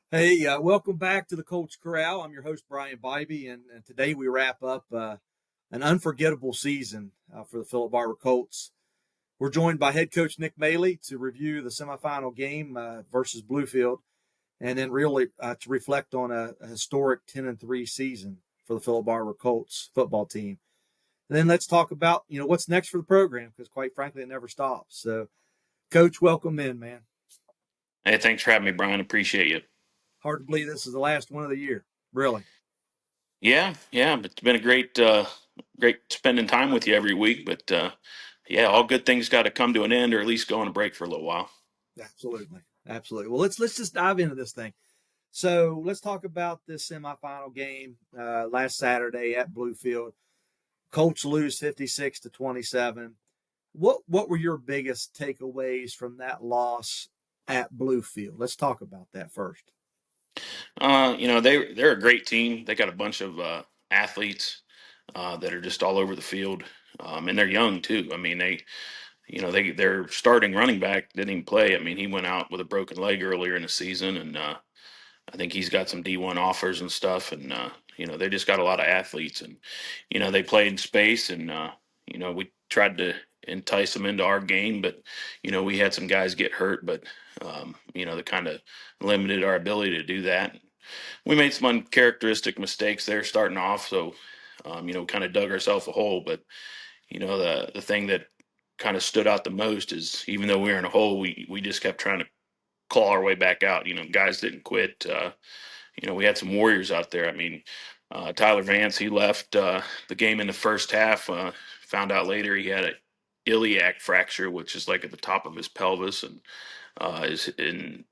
Hey, welcome back to the Colts Corral. I'm your host, Brian Bibey, and today we wrap up an unforgettable season for the Philip Barber Colts. We're joined by head coach Nick Mayle to review the semifinal game versus Bluefield, and then really to reflect on a historic 10-3 season for the Philip Barber Colts football team. And then let's talk about what's next for the program because quite frankly it never stops. So, Coach, welcome in, man. Hey, thanks for having me, Brian. Appreciate you. Hard to believe this is the last one of the year, really. Yeah, but it's been a great spending time with you every week. But yeah, all good things got to come to an end, or at least go on a break for a little while. Absolutely, absolutely. Well, let's just dive into this thing. So let's talk about this semifinal game last Saturday at Bluefield. Colts lose 56-27. What were your biggest takeaways from that loss at Bluefield? Let's talk about that first. They're a great team. They got a bunch of athletes that are just all over the field, and they're young too. I mean, their starting running back didn't even play. I mean, he went out with a broken leg earlier in the season, and I think he's got some D1 offers and stuff, and they just got a lot of athletes, and they played in space, and we tried to entice them into our game, but we had some guys get hurt, but that kind of limited our ability to do that. We made some uncharacteristic mistakes there starting off, so kind of dug ourselves a hole. But the thing that kind of stood out the most is even though we were in a hole, we just kept trying to claw our way back out. Guys didn't quit. We had some warriors out there. I mean, Tyler Vance, he left the game in the first half. Found out later he had a iliac fracture, which is like at the top of his pelvis, and is in.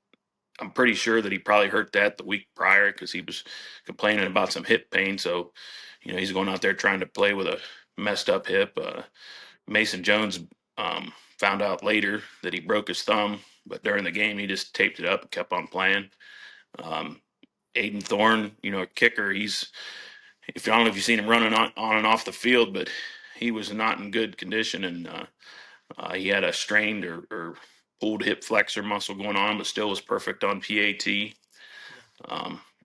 I'm pretty sure that he probably hurt that the week prior because he was complaining about some hip pain. So, he's going out there trying to play with a messed up hip. Mason Jones found out later that he broke his thumb, but during the game he just taped it up and kept on playing. Um, Aiden Thorne, a kicker. If I don't know if you've seen him running on and off the field, but he was not in good condition, and he had a strained or pulled hip flexor muscle going on, but still was perfect on PAT.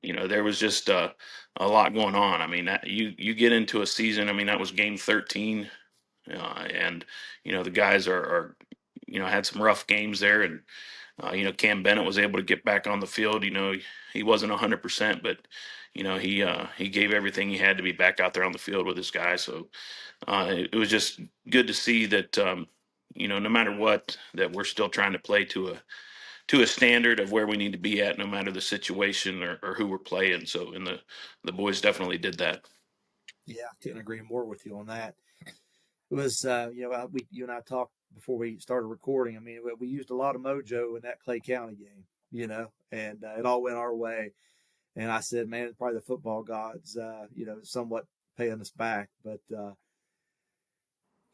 There was just a lot going on. I mean, you get into a season. I mean, that was game 13, and the guys are had some rough games there, and Cam Bennett was able to get back on the field. He wasn't 100%, but he gave everything he had to be back out there on the field with his guys. So it was just good to see that no matter what, that we're still trying to play to a standard of where we need to be at, no matter the situation or who we're playing. So, and the boys definitely did that. Yeah, couldn't agree more with you on that. It was, you and I talked before we started recording. I mean, we used a lot of mojo in that Clay County game, and it all went our way. And I said, man, it's probably the football gods, somewhat paying us back. But,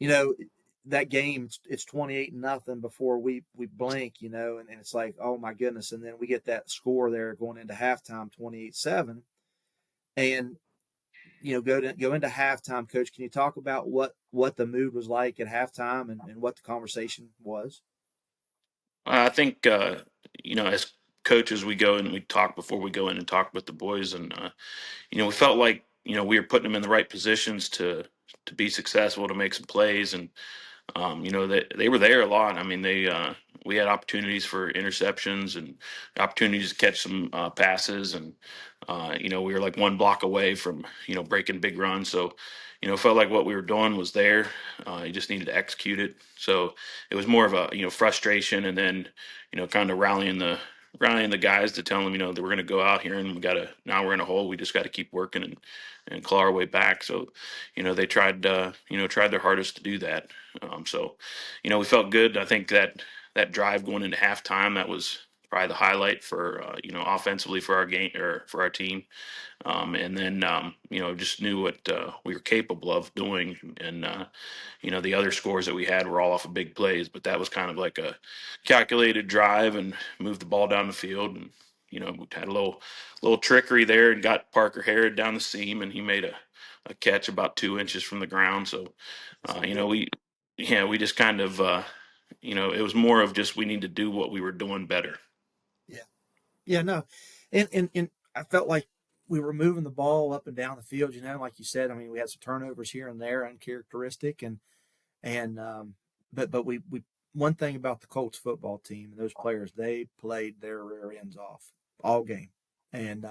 you know, that game, it's 28-0 before we blink, and it's like, oh my goodness. And then we get that score there going into halftime, 28-7. And, go into halftime, Coach. Can you talk about what the mood was like at halftime and what the conversation was? I think as coaches, we go and we talk before we go in and talk with the boys, and we felt like we were putting them in the right positions to be successful, to make some plays, and they were there a lot. I mean, we had opportunities for interceptions and opportunities to catch some passes, and we were like one block away from breaking big runs. So felt like what we were doing was there. You just needed to execute it. So it was more of a frustration, and then kind of rallying the guys to tell them that we're going to go out here and now we're in a hole. We just got to keep working and claw our way back. So they tried their hardest to do that. So, we felt good. I think that drive going into halftime, that was probably the highlight for offensively for our game or for our team. And then just knew what we were capable of doing, and the other scores that we had were all off of big plays, but that was kind of like a calculated drive and moved the ball down the field, and we had a little trickery there and got Parker Harrod down the seam, and he made a catch about 2 inches from the ground. So, we just kind of, it was more of just we need to do what we were doing better. Yeah. Yeah, no. And I felt like we were moving the ball up and down the field. Like you said, I mean, we had some turnovers here and there, uncharacteristic, and but we one thing about the Colts football team and those players, they played their rear ends off all game, and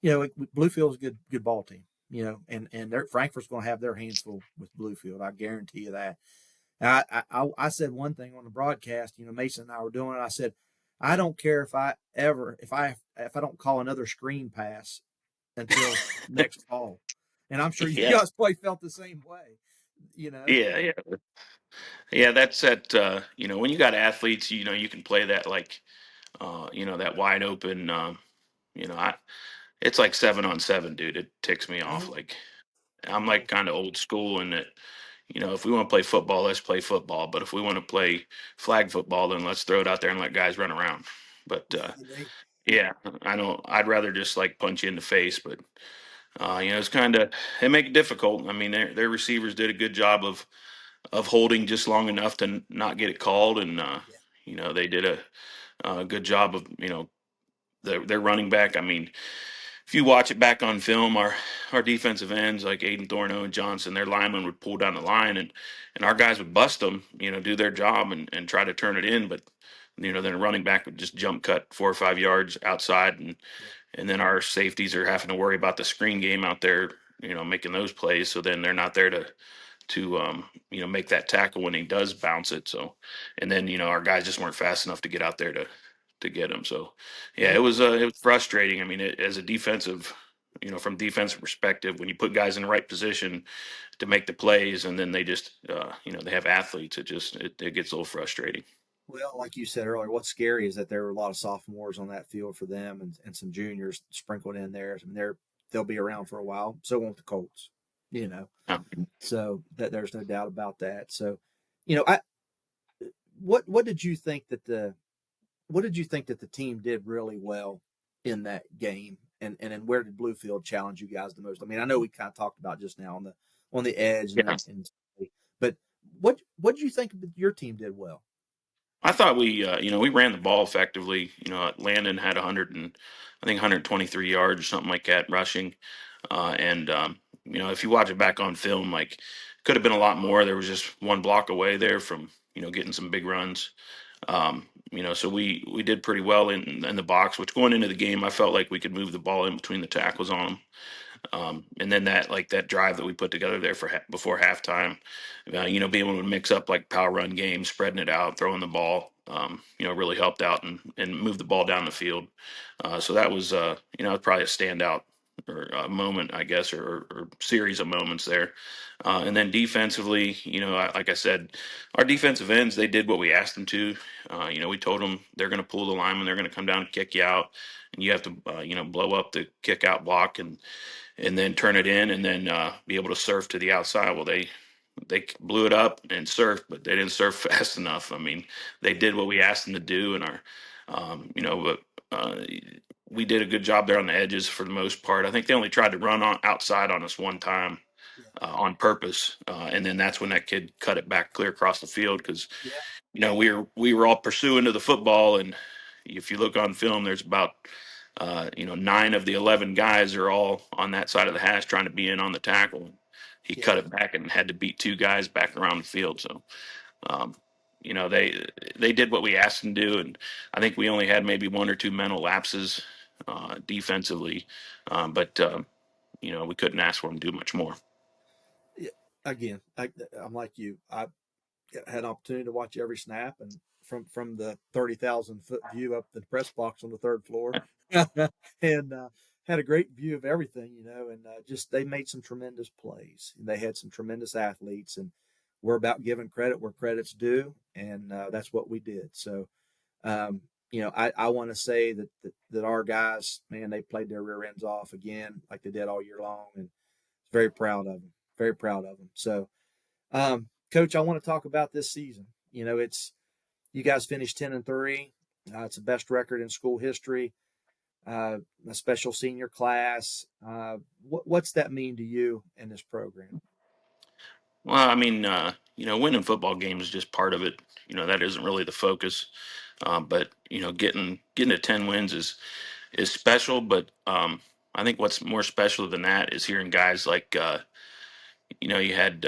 Bluefield's a good ball team. And Frankfurt's going to have their hands full with Bluefield. I guarantee you that. I said one thing on the broadcast. Mason and I were doing it. I said, I don't care if I don't call another screen pass until next fall, and I'm sure you Yeah, guys probably felt the same way. You know, yeah. Yeah, that's that. When you got athletes, you can play that like, that wide open. It's like 7-on-7, dude. It ticks me off. yeah, Like I'm yeah, like kind of old school in that. If we want to play football, let's play football. But if we want to play flag football, then let's throw it out there and let guys run around. But they, yeah, I don't. I'd rather just like punch you in the face. But it's kind of it make it difficult. I mean, their receivers did a good job of holding just long enough to not get it called, and yeah, they did a good job of their running back. I mean, if you watch it back on film, our defensive ends like Aiden Thorno and Johnson, their linemen would pull down the line, and our guys would bust them, do their job and try to turn it in, but then a running back would just jump cut 4 or 5 yards outside, and yeah, and then our safeties are having to worry about the screen game out there, making those plays. So then they're not there to make that tackle when he does bounce it. So, and then our guys just weren't fast enough to get out there to get him. So, yeah, yeah. it was frustrating. I mean, as a defensive, from defensive perspective, when you put guys in the right position to make the plays, and then they just they have athletes, it gets a little frustrating. Well, like you said earlier, what's scary is that there were a lot of sophomores on that field for them, and some juniors sprinkled in there. I mean, they'll be around for a while. So won't the Colts. You know, Um, so that there's no doubt about that. So, I what did you think that the team did really well in that game, and then where did Bluefield challenge you guys the most? I mean, I know we kind of talked about just now on the edge, yeah. but what did you think that your team did well? I thought we ran the ball effectively. Landon had 100 and I think 123 yards or something like that rushing. And if you watch it back on film, like could have been a lot more. There was just one block away there from getting some big runs. So we did pretty well in the box. Which going into the game, I felt like we could move the ball in between the tackles on them. And then that drive that we put together there before halftime, being able to mix up like power run games, spreading it out, throwing the ball, really helped out and move the ball down the field. So that was, probably a standout or moment, I guess, or series of moments there. And then defensively, like I said, our defensive ends, they did what we asked them to. We told them they're going to pull the lineman, they're going to come down and kick you out, and you have to, blow up the kick out block and then turn it in and then be able to surf to the outside. Well, they blew it up and surfed, but they didn't surf fast enough. I mean, they Yeah, did what we asked them to do, and but we did a good job there on the edges for the most part. I think they only tried to run on outside on us one time yeah, on purpose, and then that's when that kid cut it back clear across the field because yeah, we were all pursuing to the football, and if you look on film, there's about 9 of the 11 guys are all on that side of the hash trying to be in on the tackle. He yeah. cut it back and had to beat 2 guys back around the field. So, um, they did what we asked them to do, and I think we only had maybe 1 or 2 mental lapses defensively, but we couldn't ask for them to do much more. Yeah. Again, I'm like you. I had an opportunity to watch every snap, and from the 30,000 foot view up the press box on the third floor, and had a great view of everything, and just they made some tremendous plays. They had some tremendous athletes, and we're about giving credit where credit's due, and that's what we did. So, I want to say that our guys, man, they played their rear ends off again, like they did all year long, and very proud of them. Very proud of them. So, Coach, I want to talk about this season. It's you guys finished 10-3. It's the best record in school history. A special senior class. What's that mean to you in this program? Well, I mean, winning football games is just part of it. That isn't really the focus. But getting to 10 wins is special, but I think what's more special than that is hearing guys like you had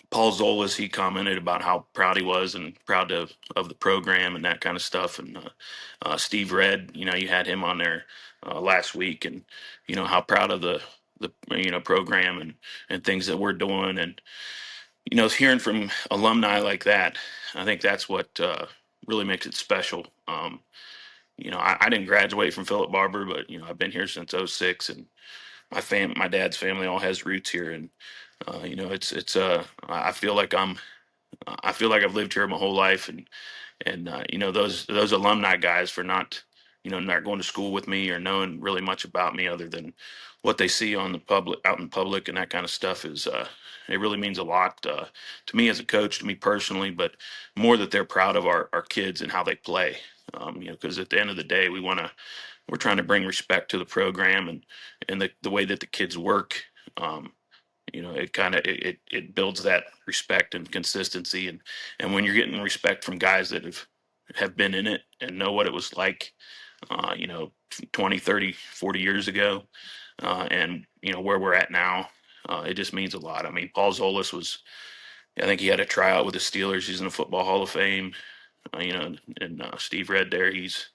Paul Zolas. He commented about how proud he was and proud of the program and that kind of stuff. And Steve Redd, you had him on there last week, and how proud of the program and things that we're doing. And hearing from alumni like that, I think that's what really makes it special. I didn't graduate from Philip Barber, but I've been here since '06, and my dad's family all has roots here, and it's I feel like I've lived here my whole life, and those alumni guys for not going to school with me or knowing really much about me other than what they see on the public out in public and that kind of stuff is it really means a lot to me as a coach, to me personally, but more that they're proud of our kids and how they play. Because at the end of the day, we're trying to bring respect to the program and the way that the kids work. Um, it kind of it builds that respect and consistency, and when you're getting respect from guys that have been in it and know what it was like, uh, you know 20, 30, 40 years ago, and where we're at now, it just means a lot. I mean, Paul Zolas I think he had a tryout with the Steelers. He's in the Football Hall of Fame. And Steve Redd there, he's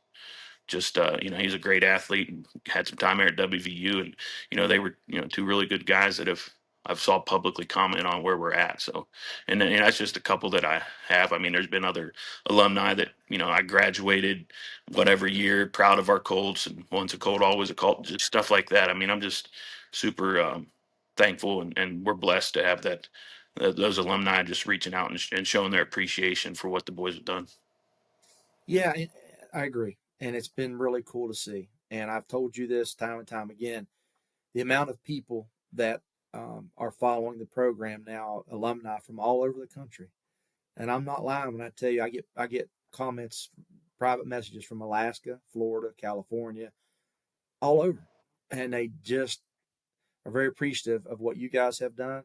just he's a great athlete and had some time here at WVU, and they were two really good guys that I've saw publicly comment on where we're at. So, and then that's just a couple that I have. I mean, there's been other alumni that I graduated whatever year, proud of our Colts, and once a Colt, always a Colt, just stuff like that. I mean, I'm just super thankful, and we're blessed to have those alumni just reaching out and showing their appreciation for what the boys have done. Yeah, I agree. And it's been really cool to see. And I've told you this time and time again, the amount of people that are following the program now, alumni from all over the country. And I'm not lying when I tell you I get comments, private messages from Alaska, Florida, California, all over. And they just are very appreciative of what you guys have done,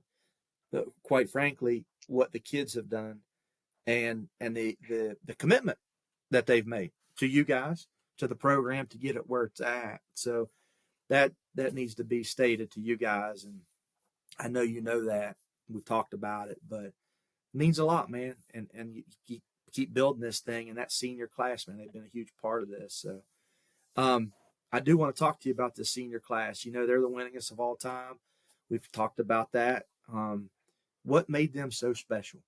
but quite frankly, what the kids have done and the commitment that they've made to you guys, to the program to get it where it's at. So that needs to be stated to you guys, and I know you know that. We've talked about it, but it means a lot, man. And you keep building this thing, and that senior class, man, they've been a huge part of this. So um, I do want to talk to you about the senior class. They're the winningest of all time. We've talked about that. What made them so special?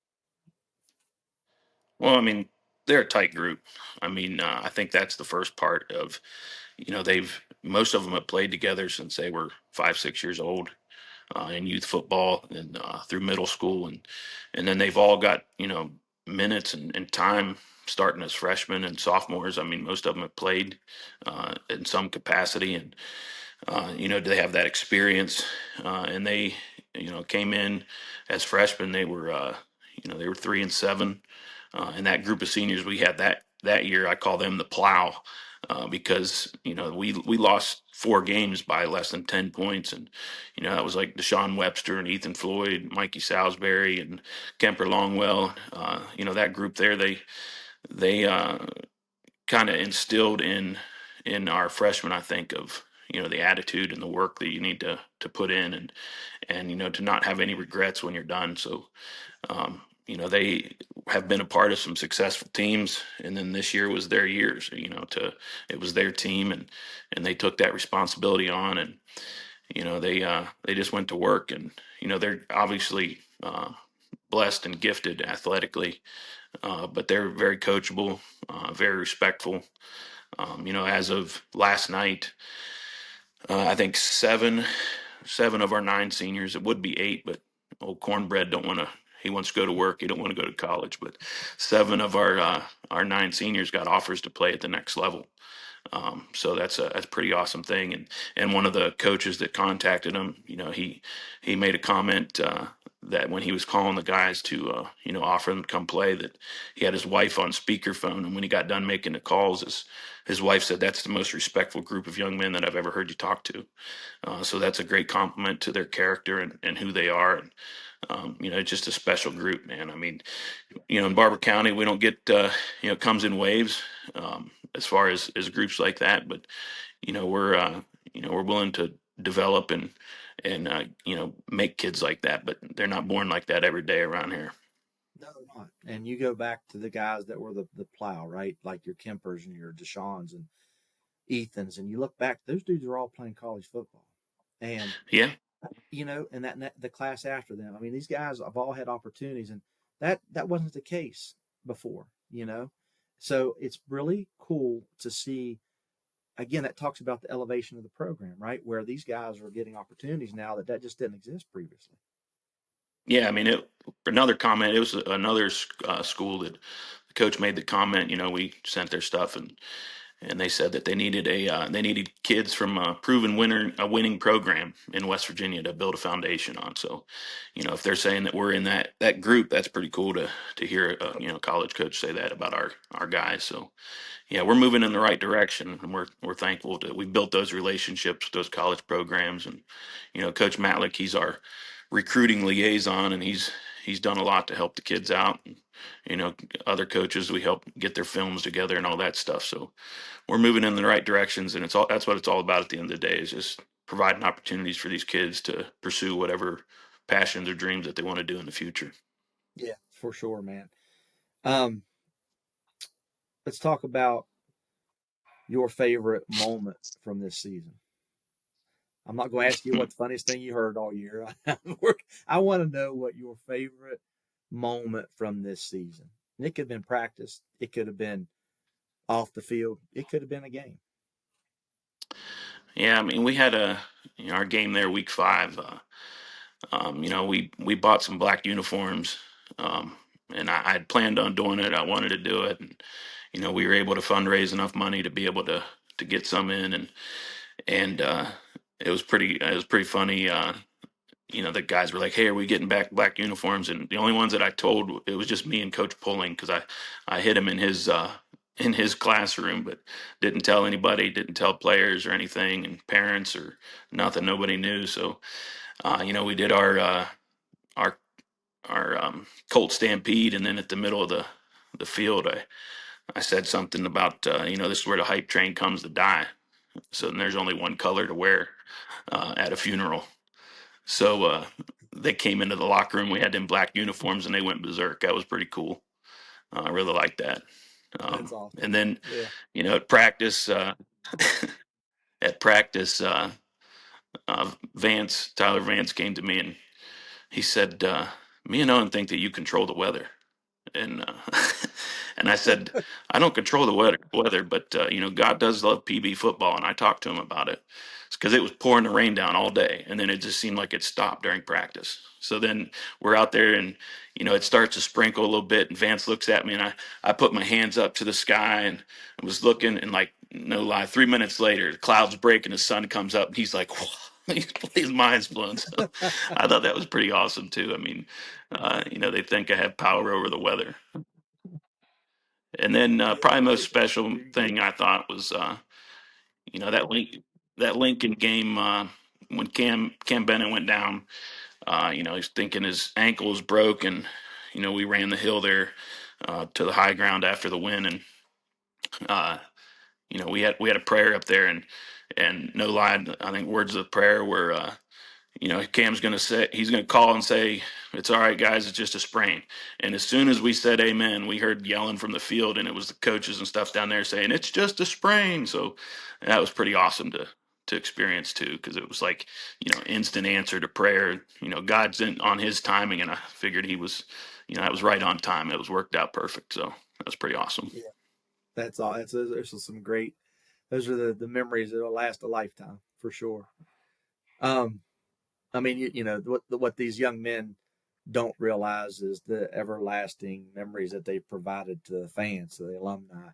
Well, I mean, they're a tight group. I mean, I think that's the first part of, most of them have played together since they were 5, 6 years old in youth football and through middle school. And then they've all got, minutes and time starting as freshmen and sophomores. I mean, most of them have played in some capacity. And they have that experience, and they came in as freshmen. They were 3-7, and that group of seniors we had that year, I call them the plow, because we lost 4 games by less than 10 points, and that was like Deshaun Webster and Ethan Floyd, Mikey Salisbury and Kemper Longwell. That group there, they kind of instilled in our freshmen, I think, of the attitude and the work that you need to put in, and to not have any regrets when you're done. So they have been a part of some successful teams, and then this year was their years. It was their team, and they took that responsibility on, and they just went to work, and they're obviously blessed and gifted athletically, but they're very coachable, very respectful. As of last night, I think seven of our 9 seniors. It would be 8, but old cornbread don't want to. He wants to go to work. He don't want to go to college. But 7 of our 9 seniors got offers to play at the next level. So that's a pretty awesome thing. And one of the coaches that contacted him, he made a comment that when he was calling the guys to offer them to come play, that he had his wife on speakerphone, and when he got done making the calls, his wife said, "That's the most respectful group of young men that I've ever heard you talk to." So that's a great compliment to their character and who they are. And It's just a special group, man. I mean, in Barber County, we don't get, it comes in waves, as far as groups like that. But, we're, we're willing to develop and make kids like that, but they're not born like that every day around here. No, they're not. And you go back to the guys that were the plow, right? Like your Kempers and your Deshaun's and Ethans, and you look back, those dudes are all playing college football. And Yeah. and that the class after them. I mean, these guys have all had opportunities, and that wasn't the case before. So it's really cool to see. Again, that talks about the elevation of the program, right? Where these guys are getting opportunities now that just didn't exist previously. Yeah. I mean, another comment, it was another school that the coach made the comment, we sent their stuff and they said that they needed kids from a winning program in West Virginia to build a foundation on. So, if they're saying that we're in that group, that's pretty cool to hear college coach say that about our guys. So yeah, we're moving in the right direction, and we're thankful that we built those relationships with those college programs. And Coach Matlick, he's our recruiting liaison, and he's done a lot to help the kids out. And, other coaches, we help get their films together and all that stuff. So we're moving in the right directions, and that's what it's all about at the end of the day, is just providing opportunities for these kids to pursue whatever passions or dreams that they want to do in the future. Yeah, for sure, man. Um, let's talk about your favorite moment from this season. I'm not going to ask you what the funniest thing you heard all year. I want to know what your favorite moment from this season. And it could have been practice. It could have been off the field. It could have been a game. Yeah, I mean, we had our game there week 5. We bought some black uniforms, and I had planned on doing it. I wanted to do it, and we were able to fundraise enough money to be able to get some in, and it was pretty funny. The guys were like, "Hey, are we getting back black uniforms?" And the only ones that I told, it was just me and Coach Pulling, because I hit him in his classroom, but didn't tell anybody, didn't tell players or anything, and parents or nothing. Nobody knew. So we did our Colt Stampede, and then at the middle of the field, I said something about this is where the hype train comes to die. So then there's only one color to wear at a funeral. So they came into the locker room. We had them black uniforms, and they went berserk. That was pretty cool. I really liked that. That's awesome. And then, Yeah. at practice, at practice, Tyler Vance came to me and he said, "Me and Owen think that you control the weather." And and I said, "I don't control the weather, but God does love PB football." And I talked to him about it. It's because it was pouring the rain down all day, and then it just seemed like it stopped during practice. So then we're out there, and it starts to sprinkle a little bit. And Vance looks at me, and I put my hands up to the sky and I was looking, and like no lie, 3 minutes later, the clouds break and the sun comes up, and he's like, his mind's blown. So I thought that was pretty awesome too. I mean, they think I have power over the weather. And then Yeah, probably most hey, special very good. thing I thought was that Lincoln game, when Cam Bennett went down. He's thinking his ankle was broke, and we ran the hill there to the high ground after the win, and uh, we had a prayer up there, and no lie, I think words of the prayer were. Cam's going to say, he's going to call and say, "It's all right, guys. It's just a sprain." And as soon as we said amen, we heard yelling from the field, and it was the coaches and stuff down there saying, "It's just a sprain." So that was pretty awesome to experience too, because it was like, instant answer to prayer. God's on his timing, and I figured he was, that was right on time. It was worked out perfect. So that was pretty awesome. Yeah, that's all. There's some great. Those are the memories that'll last a lifetime for sure. Um, I mean, what these young men don't realize is the everlasting memories that they provided to the fans, to the alumni.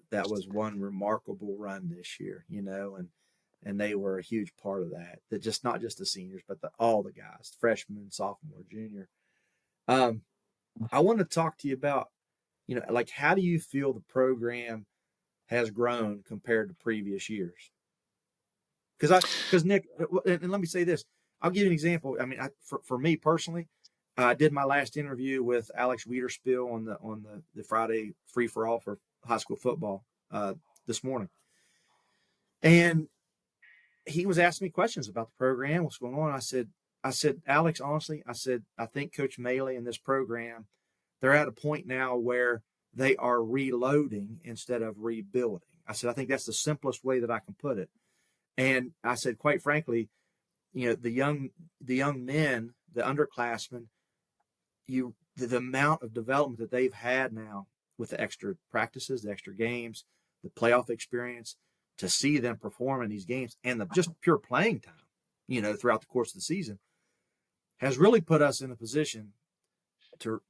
That was one remarkable run this year. And they were a huge part of that. That just not just the seniors, but all the guys, freshman, sophomore, junior. Um, I want to talk to you about, like how do you feel the program has grown compared to previous years? Because Nick, and let me say this: I'll give you an example. I mean, for me personally, I did my last interview with Alex Wiederspiel on the Friday free for all for high school football this morning, and he was asking me questions about the program, what's going on. I said, Alex, honestly, I think Coach Mayle and this program, they're at a point now where they are reloading instead of rebuilding. I said, I think that's the simplest way that I can put it. And I said, quite frankly, the young men, the underclassmen, the amount of development that they've had now with the extra practices, the extra games, the playoff experience, to see them perform in these games and the just pure playing time, throughout the course of the season, has really put us in a position to,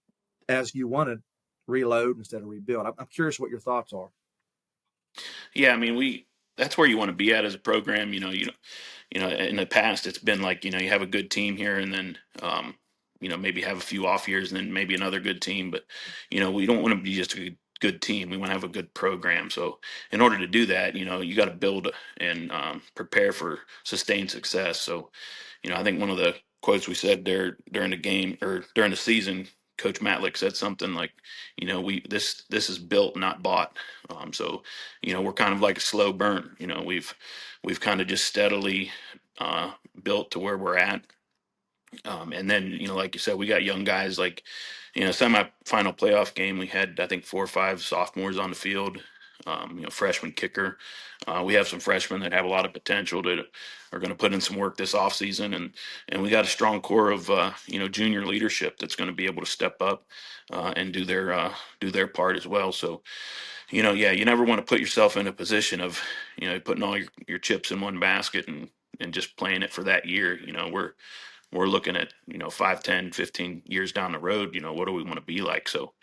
as you wanted, reload instead of rebuild. I'm curious what your thoughts are. Yeah, I mean, that's where you want to be at as a program. In the past, it's been like, you have a good team here and then, maybe have a few off years and then maybe another good team. But, we don't want to be just a good team. We want to have a good program. So in order to do that, you got to build and prepare for sustained success. So, I think one of the quotes we said there during the game or during the season, Coach Matlick said something like, this is built, not bought. So, we're kind of like a slow burn. We've kind of just steadily built to where we're at. And then, like you said, we got young guys like, semifinal playoff game. We had, I think, 4 or 5 sophomores on the field, freshman kicker. We have some freshmen that have a lot of potential that are going to put in some work this offseason. And we got a strong core of, junior leadership that's going to be able to step up and do their part as well. So, yeah, you never want to put yourself in a position of, putting all your chips in one basket and just playing it for that year. We're looking at, 5, 10, 15 years down the road, what do we want to be like? So,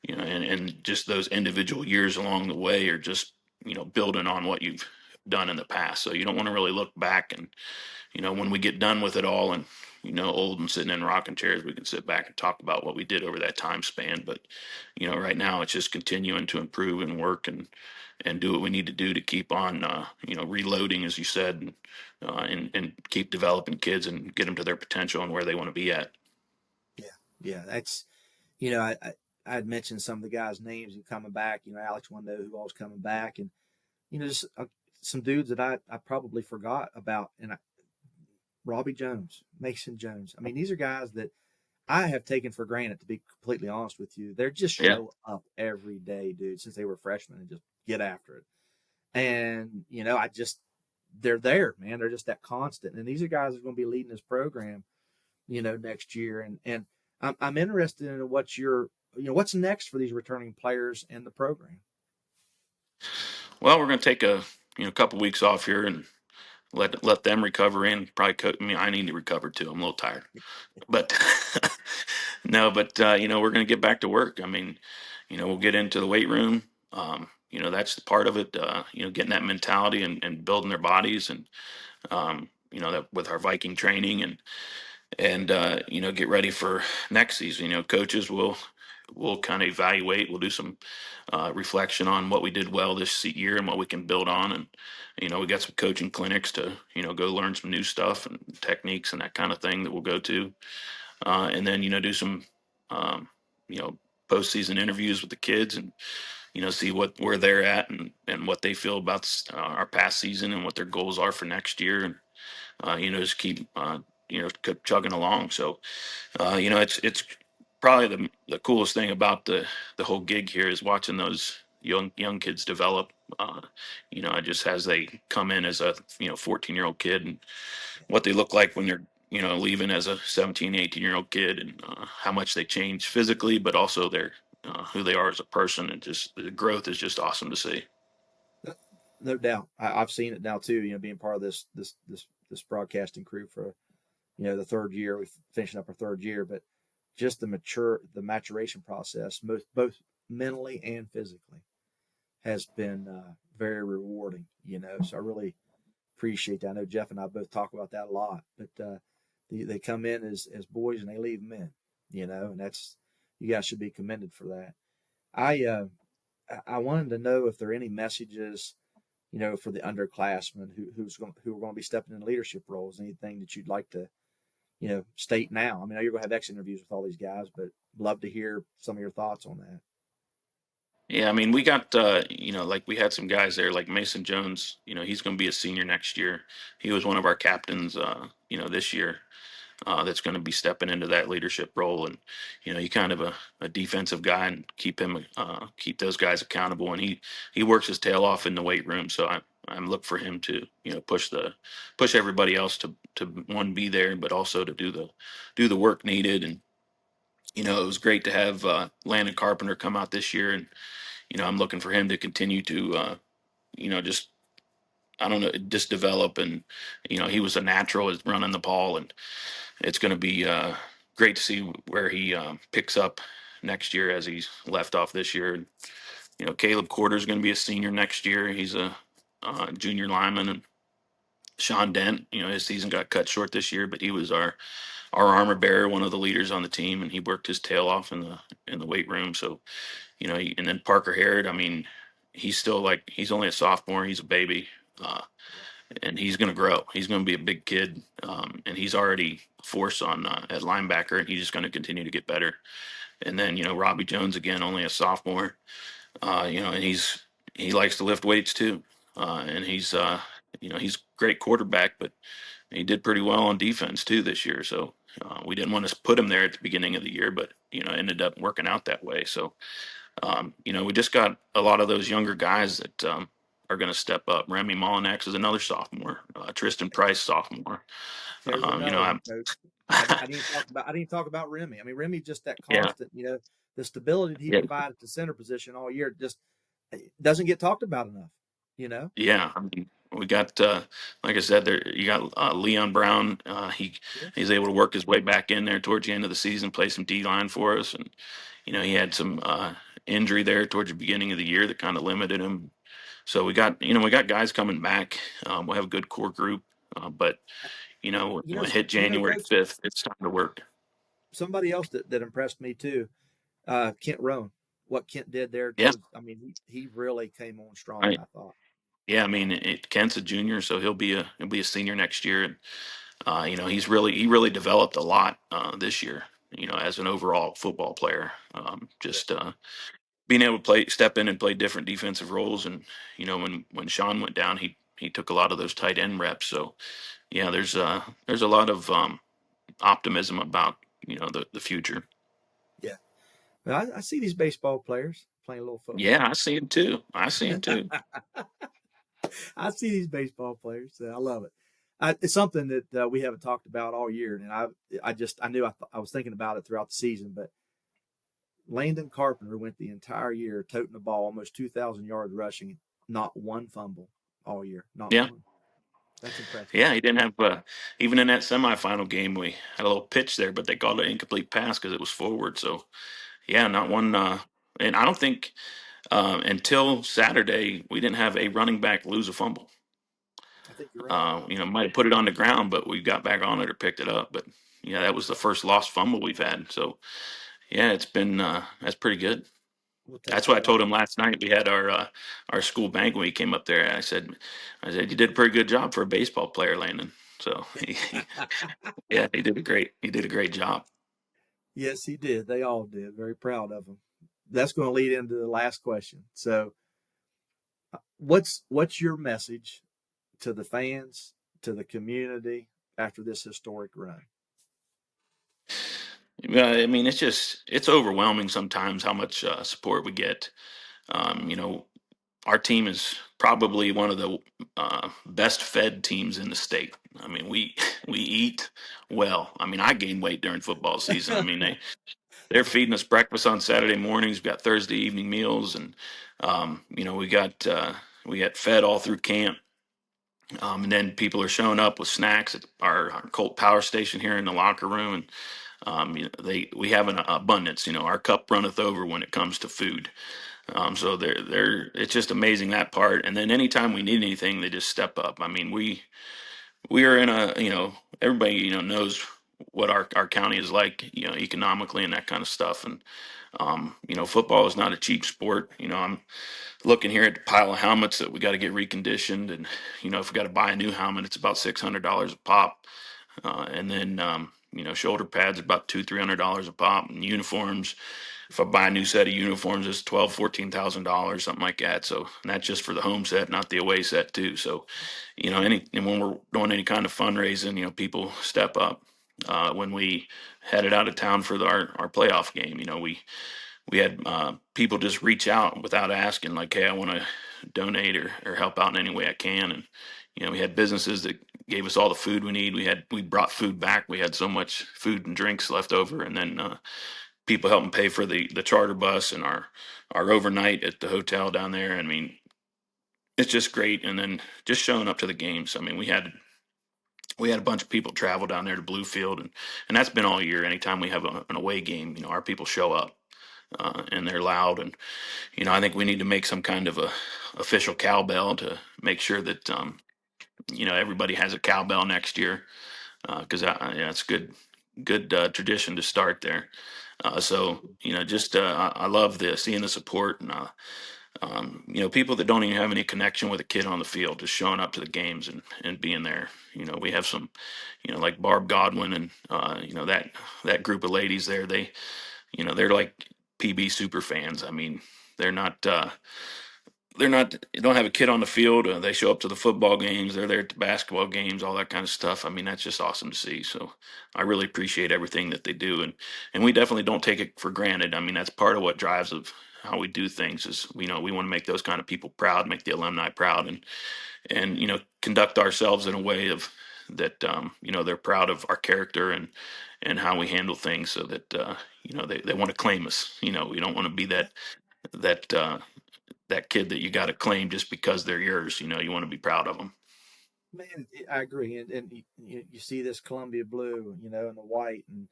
and just those individual years along the way are just, building on what you've done in the past. So you don't want to really look back and, when we get done with it all and, old and sitting in rocking chairs, we can sit back and talk about what we did over that time span. But, right now it's just continuing to improve and work and do what we need to do to keep on, reloading, as you said, and keep developing kids and get them to their potential and where they want to be at. Yeah, yeah, that's I had mentioned some of the guys' names who coming back. Alex Wando, who all's coming back, and just some dudes that I probably forgot about, and Robbie Jones, Mason Jones. I mean, these are guys that I have taken for granted, to be completely honest with you. They're just Yeah. show up every day, dude, since they were freshmen and just get after it. And, they're there, man. They're just that constant. And these are guys that are going to be leading this program, next year. And I'm interested in what's next for these returning players and the program. Well, we're going to take a couple weeks off here and let them recover and probably I need to recover too. I'm a little tired, but no, but we're going to get back to work. I mean, we'll get into the weight room. That's the part of it. Getting that mentality and building their bodies and that with our Viking training and get ready for next season. Coaches will kind of evaluate. We'll do some reflection on what we did well this year and what we can build on. And we got some coaching clinics to go learn some new stuff and techniques and that kind of thing that we'll go to. And then do some postseason interviews with the kids and see where they're at and what they feel about our past season and what their goals are for next year. And just keep keep chugging along. So it's probably the coolest thing about the whole gig here is watching those young kids develop. Just as they come in as a 14-year-old kid and what they look like when they're leaving as a 17, 18-year-old kid and how much they change physically, but also their who they are as a person, and just the growth is just awesome to see. No doubt. I've seen it now too, being part of this broadcasting crew for, the third year. We're finishing up our third year, but just the maturation process, both mentally and physically, has been very rewarding. So I really appreciate that. I know Jeff and I both talk about that a lot, but they come in as boys and they leave men. And that's, you guys should be commended for that. I wanted to know if there are any messages, for the underclassmen who are going to be stepping in leadership roles. Anything that you'd like to state now? I mean, you're going to have exit interviews with all these guys, but love to hear some of your thoughts on that. Yeah, I mean, we got like we had some guys there, like Mason Jones. He's going to be a senior next year. He was one of our captains, this year. That's going to be stepping into that leadership role, and he kind of a defensive guy, and keep those guys accountable. And he works his tail off in the weight room. So I'm looking for him to push everybody else to one, be there, but also to do the work needed. And it was great to have Landon Carpenter come out this year, and I'm looking for him to continue to just, I don't know, just develop. And he was a natural at running the ball, and it's going to be great to see where he picks up next year as he's left off this year. And, Caleb Corder is going to be a senior next year. He's a junior lineman. And Sean Dent, his season got cut short this year, but he was our armor bearer, one of the leaders on the team, and he worked his tail off in the weight room. So, and then Parker Harrod, I mean, he's only a sophomore. He's a baby. And he's going to grow. He's going to be a big kid, and he's already a force on at linebacker, and he's just going to continue to get better. And then Robbie Jones again, only a sophomore, and he likes to lift weights too, and he's a great quarterback, but he did pretty well on defense too this year. So we didn't want to put him there at the beginning of the year, but ended up working out that way. So we just got a lot of those younger guys that are going to step up. Remy Molinax is another sophomore. Tristan Price, sophomore. There's another one, Coach. I didn't talk about Remy. I mean, Remy just that Yeah, constant, the stability that he yeah, provided to center position all year just doesn't get talked about enough. You know. yeah. I mean, we got, like I said, there you got Leon Brown. Yeah. He's able to work his way back in there towards the end of the season, play some D line for us, and he had some injury there towards the beginning of the year that kind of limited him. So we got guys coming back. We'll have a good core group, but You know. when it hit January Coach. 5th, it's time to work. Somebody else that impressed me too, Kent Roan. What Kent did there Yeah, towards, I mean, he really came on strong. right. I thought. Yeah, I mean, Kent's a junior, so he'll be a senior next year, and he really developed a lot this year. As an overall football player, Yeah. just being able to step in and play different defensive roles, and when Sean went down, he took a lot of those tight end reps. So yeah, there's a lot of optimism about the future. Yeah. But I see these baseball players playing a little football. Yeah, I see him too. I see him too. I see these baseball players. I love it. It's something that we haven't talked about all year, and I knew I was thinking about it throughout the season. But Landon Carpenter went the entire year toting the ball, almost 2,000 yards rushing, not one fumble all year, not Yeah. one. That's impressive. Yeah, he didn't have even in that semifinal game. We had a little pitch there, but they called it an incomplete pass because it was forward. So yeah, not one. And I don't think until Saturday we didn't have a running back lose a fumble. I think you're right. Might have put it on the ground, but we got back on it or picked it up. But yeah, that was the first lost fumble we've had. So yeah, it's been that's pretty good. We'll take That's what I that told all. him last night. We had our school banquet when he came up there. I said, you did a pretty good job for a baseball player, Landon. So yeah, he did a great job. Yes, he did. They all did. Very proud of him. That's going to lead into the last question. So, what's your message to the fans, to the community after this historic run? I mean, it's overwhelming sometimes how much support we get. Our team is probably one of the best fed teams in the state. I mean, we we eat well. I mean, I gain weight during football season. I mean, they're feeding us breakfast on Saturday mornings. We've got Thursday evening meals, and we got fed all through camp. And then people are showing up with snacks at our Colt Power Station here in the locker room, and we have an abundance. Our cup runneth over when it comes to food. So it's just amazing that part. And then anytime we need anything, they just step up. I mean, we are in everybody knows what our county is like, economically and that kind of stuff. And football is not a cheap sport. I'm looking here at the pile of helmets that we got to get reconditioned, and if we got to buy a new helmet, it's about $600 a pop. And then shoulder pads are about $200-300 a pop, and uniforms. If I buy a new set of uniforms, it's $12,000-14,000, something like that. So and that's just for the home set, not the away set too. So, and when we're doing any kind of fundraising, people step up. When we headed out of town for our playoff game, we had people just reach out without asking, like, "Hey, I want to donate or help out in any way I can." And we had businesses that gave us all the food we need. We brought food back. We had so much food and drinks left over, and then people helping pay for the charter bus and our overnight at the hotel down there. I mean, it's just great. And then just showing up to the games. I mean, we had a bunch of people travel down there to Bluefield, and that's been all year. Anytime we have an away game, our people show up. And they're loud, and I think we need to make some kind of a official cowbell to make sure that everybody has a cowbell next year, because yeah, it's good tradition to start there. So just I love seeing the support, and people that don't even have any connection with a kid on the field just showing up to the games and being there. We have some, like Barb Godwin and that group of ladies there. They're like PB super fans. I mean, they're not. They're not. They don't have a kid on the field. They show up to the football games. They're there at the basketball games, all that kind of stuff. I mean, that's just awesome to see. So, I really appreciate everything that they do, and we definitely don't take it for granted. I mean, that's part of what drives of how we do things. Is we want to make those kind of people proud, make the alumni proud, and conduct ourselves in a way of that they're proud of our character and how we handle things, so that they want to claim us. We don't want to be that that kid that you got to claim just because they're yours. You want to be proud of them. Man, I agree, and you see this Columbia blue, and the white, and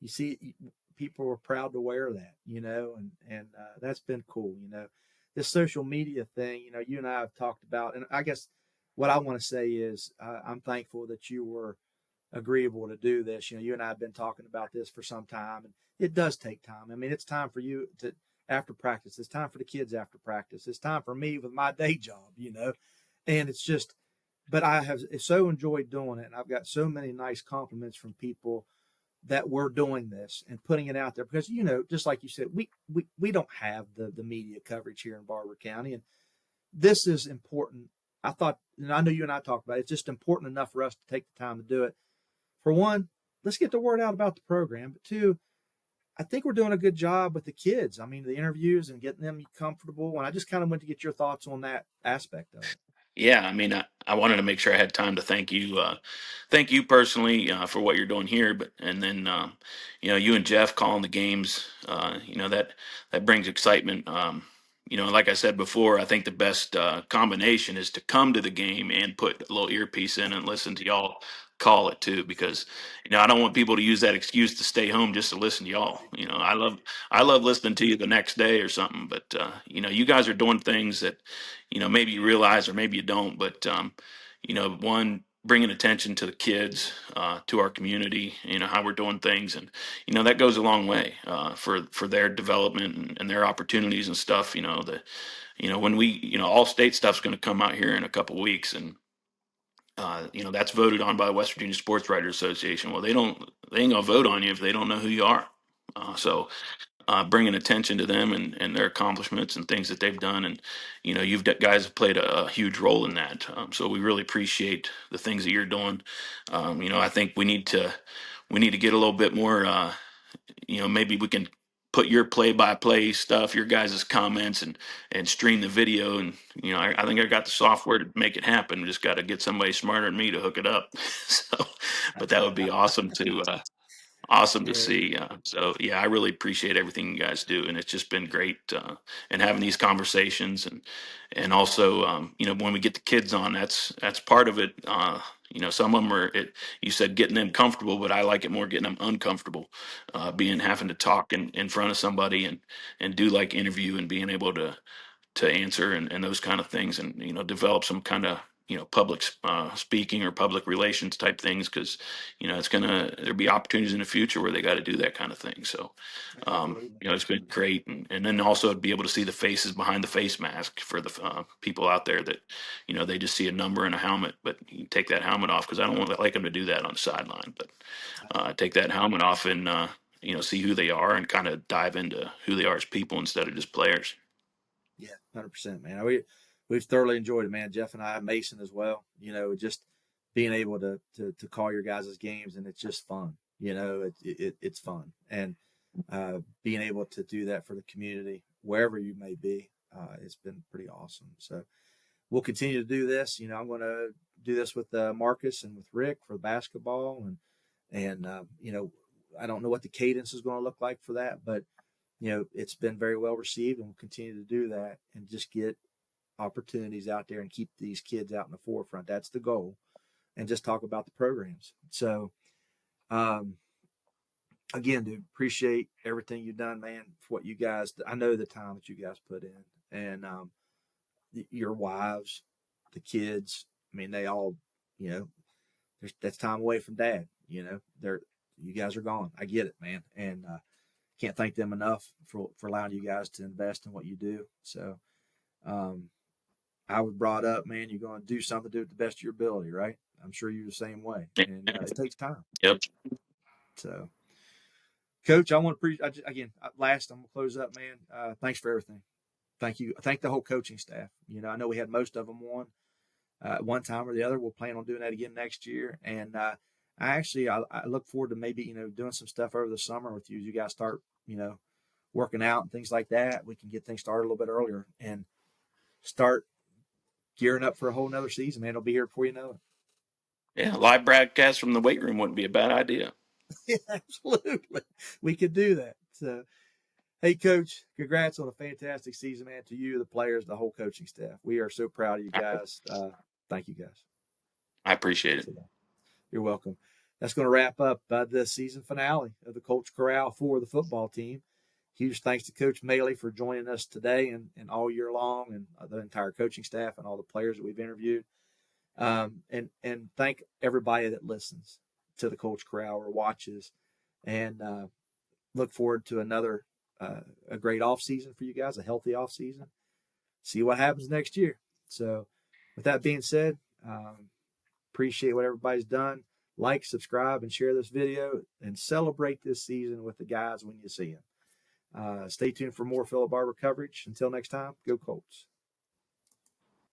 you see people are proud to wear that, and that's been cool. This social media thing, you and I have talked about, and I guess what I want to say is I'm thankful that you were agreeable to do this. You and I have been talking about this for some time, and it does take time. I mean, it's time for you to after practice. It's time for the kids after practice. It's time for me with my day job, and it's just but I have so enjoyed doing it, and I've got so many nice compliments from people that we're doing this and putting it out there because just like you said, we don't have the media coverage here in Barber County, and this is important. I thought, and I know you and I talked about it, it's just important enough for us to take the time to do it. For one, let's get the word out about the program, but two, I think we're doing a good job with the kids. I mean, the interviews and getting them comfortable, and I just kind of went to get your thoughts on that aspect of it. Yeah, I mean, I wanted to make sure I had time to thank you personally for what you're doing here, but and then you and Jeff calling the games, that brings excitement. Like I said before, I think the best combination is to come to the game and put a little earpiece in and listen to y'all call it too, because I don't want people to use that excuse to stay home just to listen to y'all. I love listening to you the next day or something, but you guys are doing things that maybe you realize or maybe you don't, but one, bringing attention to the kids, to our community, how we're doing things, and that goes a long way for their development and their opportunities and stuff. When we all state stuff's going to come out here in a couple weeks, and that's voted on by the West Virginia Sports Writers Association. Well, they ain't gonna vote on you if they don't know who you are. So bringing attention to them and their accomplishments and things that they've done. And, guys have played a huge role in that. So we really appreciate the things that you're doing. I think we need to get a little bit more, maybe we can put your play-by-play stuff, your guys' comments, and stream the video. And I think I got the software to make it happen. Just got to get somebody smarter than me to hook it up. So, but that would be awesome to Yeah. see. So yeah, I really appreciate everything you guys do, and it's just been great and having these conversations, and also when we get the kids on, that's part of it. Some of them are you said getting them comfortable, but I like it more getting them uncomfortable, being having to talk in front of somebody and do like interview and being able to answer and those kind of things, and develop some kind of public speaking or public relations type things, because there'll be opportunities in the future where they got to do that kind of thing. So Absolutely. it's been great, and then also to be able to see the faces behind the face mask for the people out there that they just see a number and a helmet, but you take that helmet off, because I don't like them to do that on the sideline, but take that helmet off and see who they are and kind of dive into who they are as people instead of just players. Yeah, 100%, man. We've thoroughly enjoyed it, man. Jeff and I, Mason as well. Just being able to call your guys' games, and it's just fun. It's fun, and being able to do that for the community wherever you may be, it's been pretty awesome. So we'll continue to do this. I'm going to do this with Marcus and with Rick for basketball, and I don't know what the cadence is going to look like for that, but it's been very well received, and we'll continue to do that and just get opportunities out there and keep these kids out in the forefront. That's the goal, and just talk about the programs. So, again, dude, appreciate everything you've done, man, for what you guys, I know the time that you guys put in, and your wives, the kids, I mean, they all, that's time away from dad, you guys are gone. I get it, man. And, can't thank them enough for allowing you guys to invest in what you do. So, I was brought up, man, you're going to do something, do it the best of your ability, right? I'm sure you're the same way, and it takes time. Yep. So, Coach, I want to last, I'm going to close up, man. Thanks for everything. Thank you. Thank the whole coaching staff. I know we had most of them on one time or the other. We'll plan on doing that again next year. And I look forward to maybe, doing some stuff over the summer with you as you guys start, working out and things like that. We can get things started a little bit earlier and start gearing up for a whole nother season, man. It'll be here before you know it. Yeah, live broadcast from the weight room wouldn't be a bad idea. Yeah, absolutely. We could do that. So, hey, Coach, congrats on a fantastic season, man, to you, the players, the whole coaching staff. We are so proud of you guys. Thank you, guys. I appreciate it. You're welcome. That's going to wrap up the season finale of the Colts Corral for the football team. Huge thanks to Coach Mayle for joining us today and all year long, and the entire coaching staff and all the players that we've interviewed. And thank everybody that listens to the Colts Corral or watches, and look forward to another a great off season for you guys, a healthy off season. See what happens next year. So, with that being said, appreciate what everybody's done. Like, subscribe, and share this video, and celebrate this season with the guys when you see them. Stay tuned for more Philip Barber coverage. Until next time, go Colts.